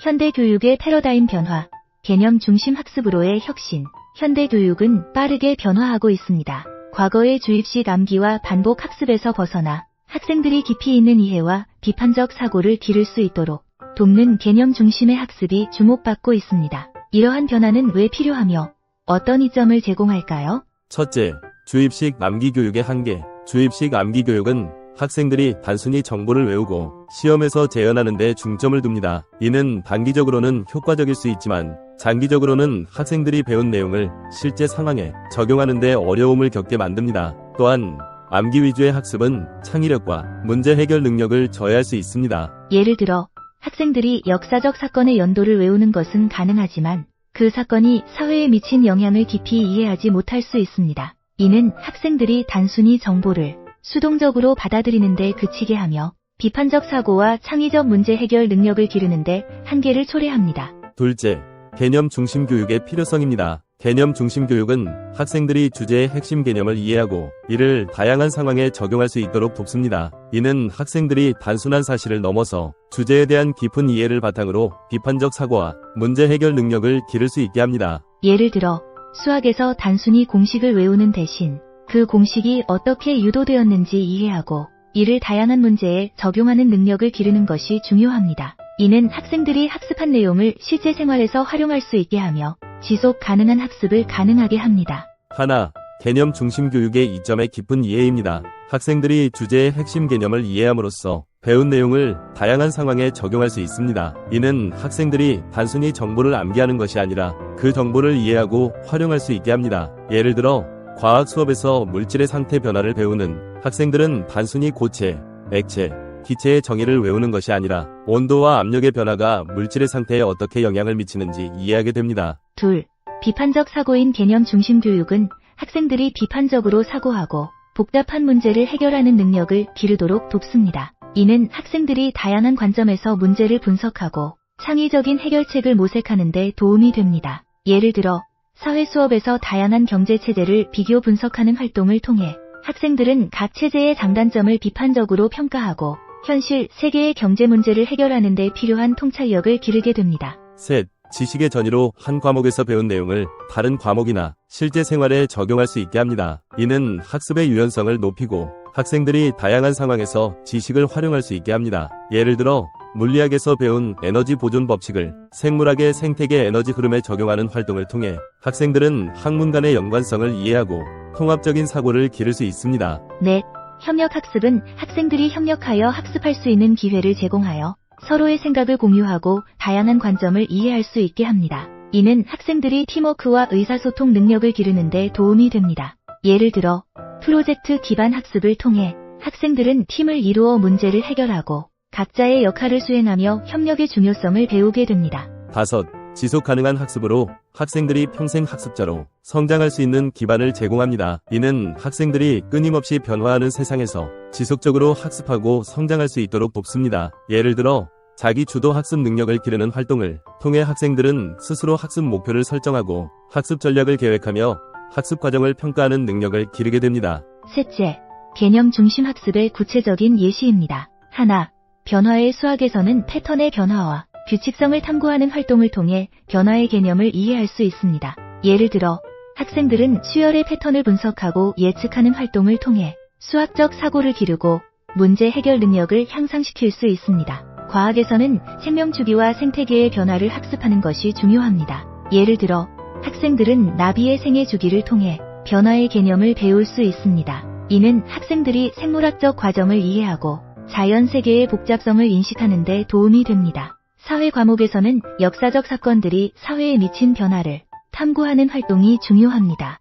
현대교육의 패러다임 변화, 개념 중심 학습으로의 혁신. 현대교육은 빠르게 변화하고 있습니다. 과거의 주입식 암기와 반복 학습에서 벗어나 학생들이 깊이 있는 이해와 비판적 사고를 기를 수 있도록 돕는 개념 중심의 학습이 주목받고 있습니다. 이러한 변화는 왜 필요하며 어떤 이점을 제공할까요? 첫째, 주입식 암기 교육의 한계. 주입식 암기 교육은 학생들이 단순히 정보를 외우고 시험에서 재현하는 데 중점을 둡니다. 이는 단기적으로는 효과적일 수 있지만 장기적으로는 학생들이 배운 내용을 실제 상황에 적용하는 데 어려움을 겪게 만듭니다. 또한 암기 위주의 학습은 창의력과 문제 해결 능력을 저해할 수 있습니다. 예를 들어 학생들이 역사적 사건의 연도를 외우는 것은 가능하지만 그 사건이 사회에 미친 영향을 깊이 이해하지 못할 수 있습니다. 이는 학생들이 단순히 정보를 수동적으로 받아들이는 데 그치게 하며 비판적 사고와 창의적 문제 해결 능력을 기르는 데 한계를 초래합니다. 둘째, 개념 중심 교육의 필요성입니다. 개념 중심 교육은 학생들이 주제의 핵심 개념을 이해하고 이를 다양한 상황에 적용할 수 있도록 돕습니다. 이는 학생들이 단순한 사실을 넘어서 주제에 대한 깊은 이해를 바탕으로 비판적 사고와 문제 해결 능력을 기를 수 있게 합니다. 예를 들어 수학에서 단순히 공식을 외우는 대신 그 공식이 어떻게 유도되었는지 이해하고 이를 다양한 문제에 적용하는 능력을 기르는 것이 중요합니다. 이는 학생들이 학습한 내용을 실제 생활에서 활용할 수 있게 하며 지속 가능한 학습을 가능하게 합니다. 하나, 개념 중심 교육의 이점의 깊은 이해입니다. 학생들이 주제의 핵심 개념을 이해함으로써 배운 내용을 다양한 상황에 적용할 수 있습니다. 이는 학생들이 단순히 정보를 암기하는 것이 아니라 그 정보를 이해하고 활용할 수 있게 합니다. 예를 들어 과학 수업에서 물질의 상태 변화를 배우는 학생들은 단순히 고체, 액체, 기체의 정의를 외우는 것이 아니라 온도와 압력의 변화가 물질의 상태에 어떻게 영향을 미치는지 이해하게 됩니다. 둘, 비판적 사고인 개념 중심 교육은 학생들이 비판적으로 사고하고 복잡한 문제를 해결하는 능력을 기르도록 돕습니다. 이는 학생들이 다양한 관점에서 문제를 분석하고 창의적인 해결책을 모색하는 데 도움이 됩니다. 예를 들어 사회 수업에서 다양한 경제 체제를 비교 분석하는 활동을 통해 학생들은 각 체제의 장단점을 비판적으로 평가하고 현실 세계의 경제 문제를 해결하는 데 필요한 통찰력을 기르게 됩니다. 셋, 지식의 전이로 한 과목에서 배운 내용을 다른 과목이나 실제 생활에 적용할 수 있게 합니다. 이는 학습의 유연성을 높이고 학생들이 다양한 상황에서 지식을 활용할 수 있게 합니다. 예를 들어 물리학에서 배운 에너지 보존 법칙을 생물학의 생태계 에너지 흐름에 적용하는 활동을 통해 학생들은 학문 간의 연관성을 이해하고 통합적인 사고를 기를 수 있습니다. 넷, 협력학습은 학생들이 협력하여 학습할 수 있는 기회를 제공하여 서로의 생각을 공유하고 다양한 관점을 이해할 수 있게 합니다. 이는 학생들이 팀워크와 의사소통 능력을 기르는 데 도움이 됩니다. 예를 들어 프로젝트 기반 학습을 통해 학생들은 팀을 이루어 문제를 해결하고 각자의 역할을 수행하며 협력의 중요성을 배우게 됩니다. 다섯, 지속 가능한 학습으로 학생들이 평생 학습자로 성장할 수 있는 기반을 제공합니다. 이는 학생들이 끊임없이 변화하는 세상에서 지속적으로 학습하고 성장할 수 있도록 돕습니다. 예를 들어 자기 주도 학습 능력을 기르는 활동을 통해 학생들은 스스로 학습 목표를 설정하고 학습 전략을 계획하며 학습 과정을 평가하는 능력을 기르게 됩니다. 셋째, 개념 중심 학습의 구체적인 예시입니다. 하나, 변화의 수학에서는 패턴의 변화와 규칙성을 탐구하는 활동을 통해 변화의 개념을 이해할 수 있습니다. 예를 들어 학생들은 수열의 패턴을 분석하고 예측하는 활동을 통해 수학적 사고를 기르고 문제 해결 능력을 향상시킬 수 있습니다. 과학에서는 생명 주기와 생태계의 변화를 학습하는 것이 중요합니다. 예를 들어 학생들은 나비의 생애 주기를 통해 변화의 개념을 배울 수 있습니다. 이는 학생들이 생물학적 과정을 이해하고 자연 세계의 복잡성을 인식하는 데 도움이 됩니다. 사회 과목에서는 역사적 사건들이 사회에 미친 변화를 탐구하는 활동이 중요합니다.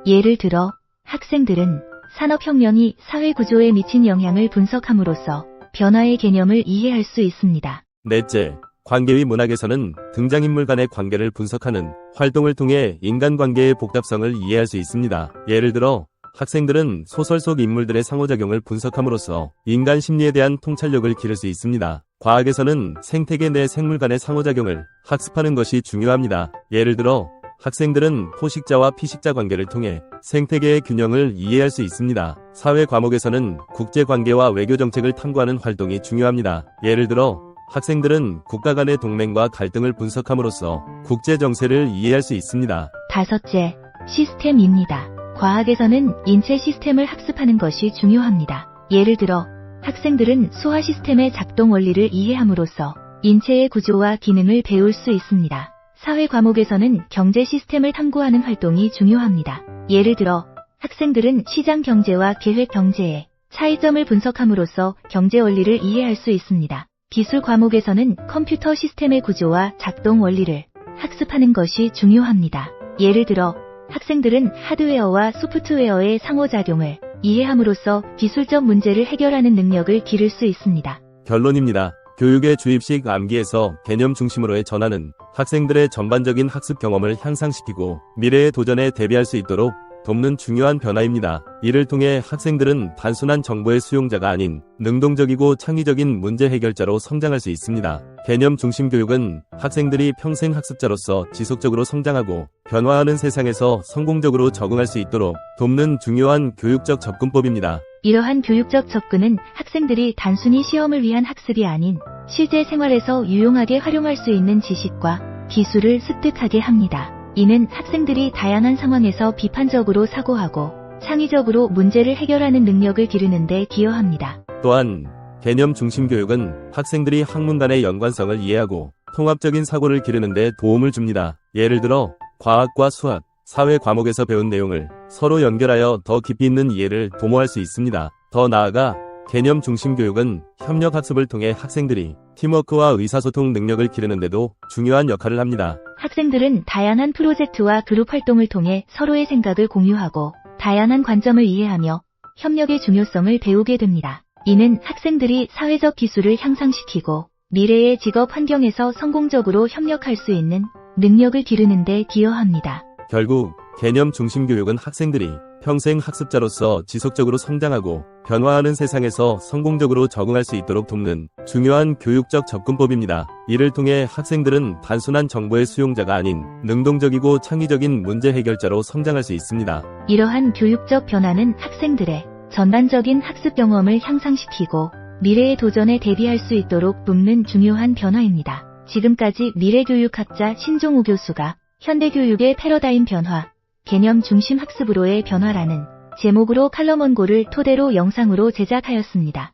예를 들어 학생들은 산업혁명이 사회 구조에 미친 영향을 분석함으로써 변화의 개념을 이해할 수 있습니다. 넷째, 관계의 문학에서는 등장인물 간의 관계를 분석하는 활동을 통해 인간관계의 복잡성을 이해할 수 있습니다. 예를 들어 학생들은 소설 속 인물들의 상호작용을 분석함으로써 인간 심리에 대한 통찰력을 기를 수 있습니다. 과학에서는 생태계 내 생물 간의 상호작용을 학습하는 것이 중요합니다. 예를 들어 학생들은 포식자와 피식자 관계를 통해 생태계의 균형을 이해할 수 있습니다. 사회 과목에서는 국제관계와 외교정책을 탐구하는 활동이 중요합니다. 예를 들어 학생들은 국가 간의 동맹과 갈등을 분석함으로써 국제 정세를 이해할 수 있습니다. 다섯째, 시스템입니다. 과학에서는 인체 시스템을 학습하는 것이 중요합니다. 예를 들어 학생들은 소화 시스템의 작동 원리를 이해함으로써 인체의 구조와 기능을 배울 수 있습니다. 사회 과목에서는 경제 시스템을 탐구하는 활동이 중요합니다. 예를 들어 학생들은 시장 경제와 계획 경제의 차이점을 분석함으로써 경제 원리를 이해할 수 있습니다. 기술 과목에서는 컴퓨터 시스템의 구조와 작동 원리를 학습하는 것이 중요합니다. 예를 들어 학생들은 하드웨어와 소프트웨어의 상호작용을 이해함으로써 기술적 문제를 해결하는 능력을 기를 수 있습니다. 결론입니다. 교육의 주입식 암기에서 개념 중심으로의 전환은 학생들의 전반적인 학습 경험을 향상시키고 미래의 도전에 대비할 수 있도록 돕는 중요한 변화입니다. 이를 통해 학생들은 단순한 정보의 수용자가 아닌 능동적이고 창의적인 문제 해결자로 성장할 수 있습니다. 개념 중심 교육은 학생들이 평생 학습자로서 지속적으로 성장하고 변화하는 세상에서 성공적으로 적응할 수 있도록 돕는 중요한 교육적 접근법입니다. 이러한 교육적 접근은 학생들이 단순히 시험을 위한 학습이 아닌 실제 생활에서 유용하게 활용할 수 있는 지식과 기술을 습득하게 합니다. 이는 학생들이 다양한 상황에서 비판적으로 사고하고 창의적으로 문제를 해결하는 능력을 기르는 데 기여합니다. 또한 개념 중심 교육은 학생들이 학문 간의 연관성을 이해하고 통합적인 사고를 기르는 데 도움을 줍니다. 예를 들어 과학과 수학, 사회 과목에서 배운 내용을 서로 연결하여 더 깊이 있는 이해를 도모할 수 있습니다. 더 나아가 개념 중심 교육은 협력 학습을 통해 학생들이 팀워크와 의사소통 능력을 기르는 데도 중요한 역할을 합니다. 학생들은 다양한 프로젝트와 그룹 활동을 통해 서로의 생각을 공유하고 다양한 관점을 이해하며 협력의 중요성을 배우게 됩니다. 이는 학생들이 사회적 기술을 향상시키고 미래의 직업 환경에서 성공적으로 협력할 수 있는 능력을 기르는 데 기여합니다. 결국 개념 중심 교육은 학생들이 평생 학습자로서 지속적으로 성장하고 변화하는 세상에서 성공적으로 적응할 수 있도록 돕는 중요한 교육적 접근법입니다. 이를 통해 학생들은 단순한 정보의 수용자가 아닌 능동적이고 창의적인 문제 해결자로 성장할 수 있습니다. 이러한 교육적 변화는 학생들의 전반적인 학습 경험을 향상시키고 미래의 도전에 대비할 수 있도록 돕는 중요한 변화입니다. 지금까지 미래교육학자 신종우 교수가 현대교육의 패러다임 변화, 개념 중심 학습으로의 변화라는 제목으로 칼럼 원고를 토대로 영상으로 제작하였습니다.